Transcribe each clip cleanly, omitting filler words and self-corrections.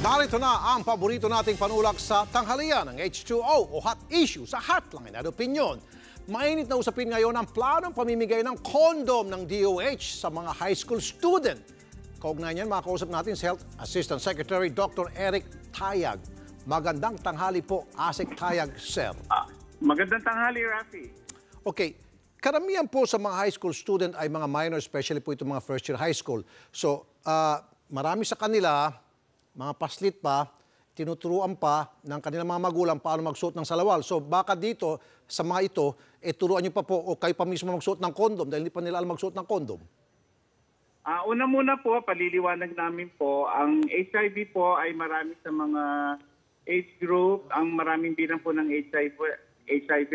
Narito na ang paborito nating panulak sa tanghalian ng H2O o hot issue sa Hotline at Opinion. Mainit na usapin ngayon ang planong pamimigay ng kondom ng DOH sa mga high school student. Kaugnay niyan, makausap natin si Health Assistant Secretary Dr. Eric Tayag. Magandang tanghali po, Asik Tayag, sir. Magandang tanghali, Rafi. Okay, karamihan po sa mga high school student ay mga minor, especially po itong mga first year high school. So, marami sa kanila, mga paslit pa, tinuturuan pa ng kanilang mga magulang paano magsuot ng salawal. So baka dito, sa mga ito, turuan nyo pa po o kayo pa mismo magsuot ng kondom dahil hindi pa nila alam magsuot ng kondom. Una muna po, paliliwanag namin po, ang HIV po ay marami sa mga age group. Ang maraming bilang po ng HIV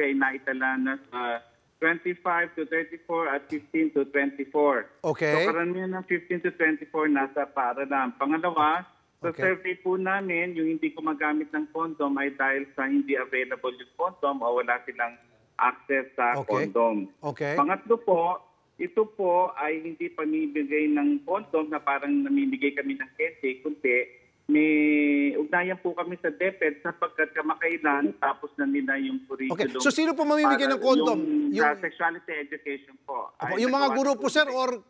ay naitala na sa 25 to 34 at 15 to 24. Okay. So karamihan ng 15 to 24 nasa paaralan. Pangalawa, sa survey po namin, yung hindi gumagamit ng condom ay dahil sa hindi available yung condom o wala silang access sa condom. Okay. Pangatlo po, ito po ay hindi pamimigay ng condom na parang namimigay kami ng kente, kundi may ugnayan po kami sa DepEd sapagkat kamakailan tapos na nila yung curriculum. Okay. So sino po mamimigay ng kondom? Yung sexuality education po. Yung mga guro po, sir, or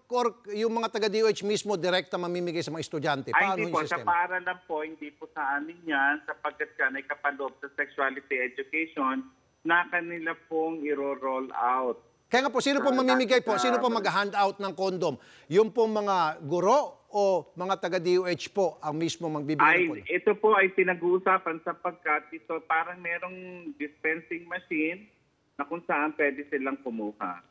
yung mga taga-DOH mismo direkta mamimigay sa mga estudyante? Ay, hindi po. Sa paaralan po, hindi po sa amin yan sapagkat yan ay kapaloob sa sexuality education na kanila pong i-roll out. Kaya nga po, sino po mamimigay po? Sino po mag-hand out ng kondom? Yung po mga guro o mga taga-DOH po ang mismo magbibigay ng kondom? Ito po ay pinag-uusapan sapagkat ito parang merong dispensing machine na kung saan pwede silang kumuha.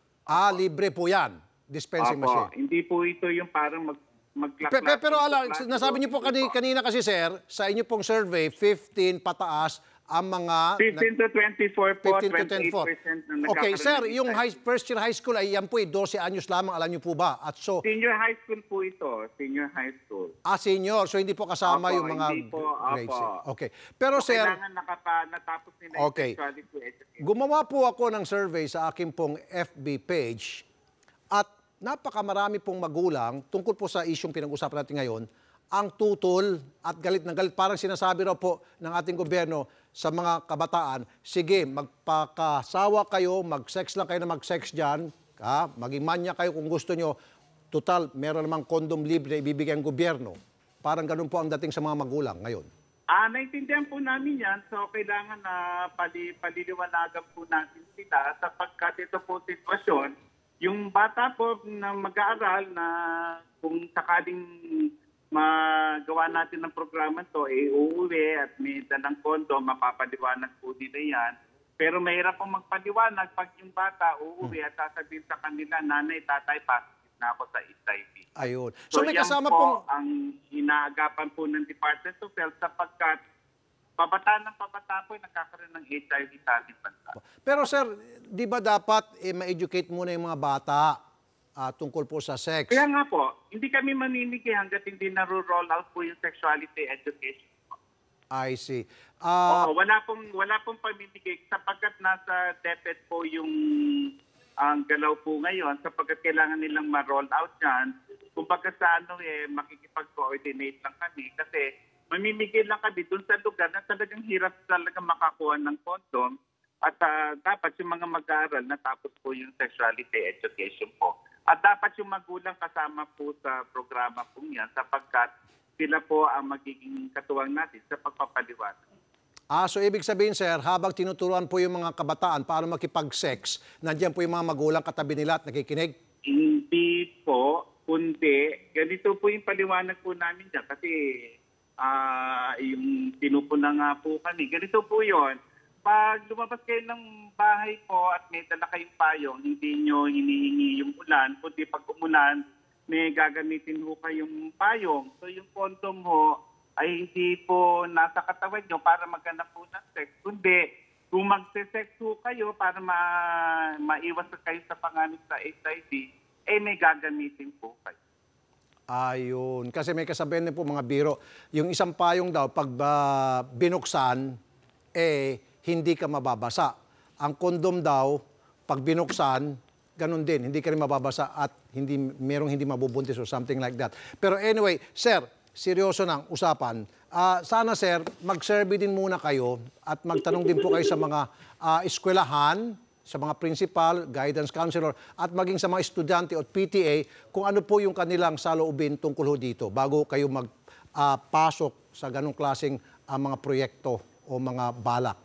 Libre po yan, dispensing machine. Hindi po ito yung parang Pero nasabi niyo po kanina kasi, sir, sa inyo pong survey, 15 pataas ang mga 15 to 24 po, 15 to 28% na Okay, sir, yung first year high school ay yan po 12 anyos lamang, alam niyo po ba? At so senior high school po ito, senior high school. Senior, so hindi po kasama yung mga grades. Okay. Pero so, sir, kailangan natapos nila yung sexuality education. Gumawa po ako ng survey sa aking pong FB page at napakamarami pong magulang tungkol po sa isyong pinag-usapan natin ngayon, ang tutol at galit na galit. Parang sinasabi raw po ng ating gobyerno sa mga kabataan, sige, magpakasawa kayo, mag-sex lang kayo na mag-sex dyan, maging manya kayo kung gusto nyo, total, meron namang kondom libre na ibibigay ang gobyerno. Parang ganun po ang dating sa mga magulang ngayon. Naintindihan po namin yan, so kailangan na paliliwanagan po natin sila sapagkat ito po sitwasyon. Yung bata po na mag-aaral na kung sakaling magawa natin ng programa to, uuwi at may dalang kondom, mapapaliwanag po nila yan. Pero mahirap pong magpaliwanag pag yung bata uuwi at sasabihin sa kanila, nanay, tatay, positive na ako sa HIV. Ayun. So may kasama po ang inaagapan po ng Department of Health sapagkat pabata po nagkakaroon ng HIV sa ating bansa. Pero sir, di ba dapat ma-educate muna yung mga bata tungkol po sa sex? Kaya nga po, hindi kami maninigi hanggat hindi na-roll out po yung sexuality education. I see. Wala pong pamimigay sapagkat nasa DepEd po yung ang galaw po ngayon sapagkat kailangan nilang ma-roll out dyan. Kung pagka sa makikipag-coordinate lang kami kasi mamimigay lang kami dun sa lugar na talagang hirap talaga makakuha ng kondom at dapat yung mga mag-aaral natapos po yung sexuality education po. At dapat yung magulang kasama po sa programa po yan sapagkat sila po ang magiging katuwang natin sa pagpapaliwanag. So ibig sabihin, sir, habang tinuturuan po yung mga kabataan paano makipag-sex, nandiyan po yung mga magulang katabi nila at nakikinig? Hindi po, kundi ganito po yung paliwanag po namin dyan kasi yung pinupuna nga po kami. Ganito po yon. Pag lumabas kayo ng bahay po at may dala kayong payong, hindi nyo hinihingi yung ulan, kundi pag umulan, may gagamitin ho kayong payong. So yung kondom ho ay hindi po nasa katawan nyo para maghanap po ng sex, kundi kung magse-sex ho kayo para maiwas kayo sa panganib sa HIV, may gagamitin po kayo. Ayun. Kasi may kasabihan din po mga biro, yung isang payong daw, pag binuksan, hindi ka mababasa. Ang kondom daw, pag binuksan, ganun din, hindi ka rin mababasa at merong hindi mabubuntis or something like that. Pero anyway, sir, seryoso ng usapan. Sana sir, mag-survey din muna kayo at magtanong din po kayo sa mga eskwelahan, sa mga principal, guidance counselor, at maging sa mga estudyante o PTA kung ano po yung kanilang saloobin tungkol ho dito bago kayo magpasok sa ganong klaseng mga proyekto o mga balak.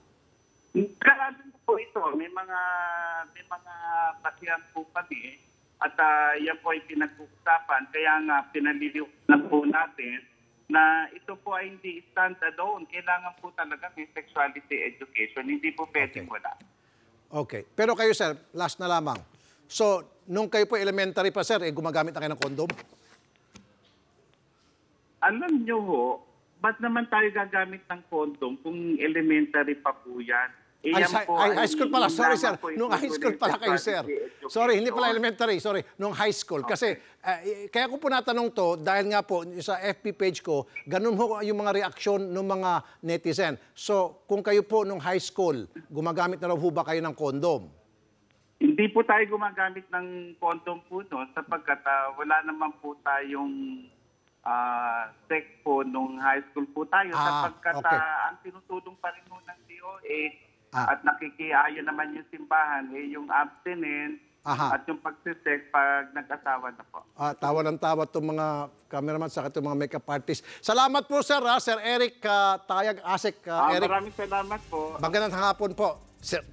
Karami po ito. May mga basihan po kami at yan po ay pinag-uusapan. Kaya nga pinaliliwanag po natin na ito po ay hindi stand-alone. Kailangan po talaga may sexuality education. Hindi po pwedeng wala. Okay. Pero kayo sir, last na lamang. So, nung kayo po elementary pa sir, gumagamit na kayo ng kondom? Alam nyo ho, ba't naman tayo gagamit ng condom kung elementary pa po yan? High school pala. Sorry, sir. Nung high school pala kayo, sir. Sorry, hindi pala elementary. Sorry, nung high school. Kasi, kaya ko po natanong to, dahil nga po sa FB page ko, ganun ho yung mga reaksyon ng mga netizen. So, kung kayo po nung high school, gumagamit na raw ho ba kayo ng kondom? Hindi po tayo gumagamit ng condom po no, sapagkat wala naman po tayong sex po nung high school po tayo. Sapagkat ang tinutulong pa rin po ng DOH, at nakikiayo naman yung simbahan, yung abstinence at yung pagsisex pag nag-asawa na po. Tawa ng tawa itong mga cameraman sa itong mga makeup artists. Salamat po, sir. Sir Eric Tayag Asek. Eric. Maraming salamat po. Magandang hapon po, sir.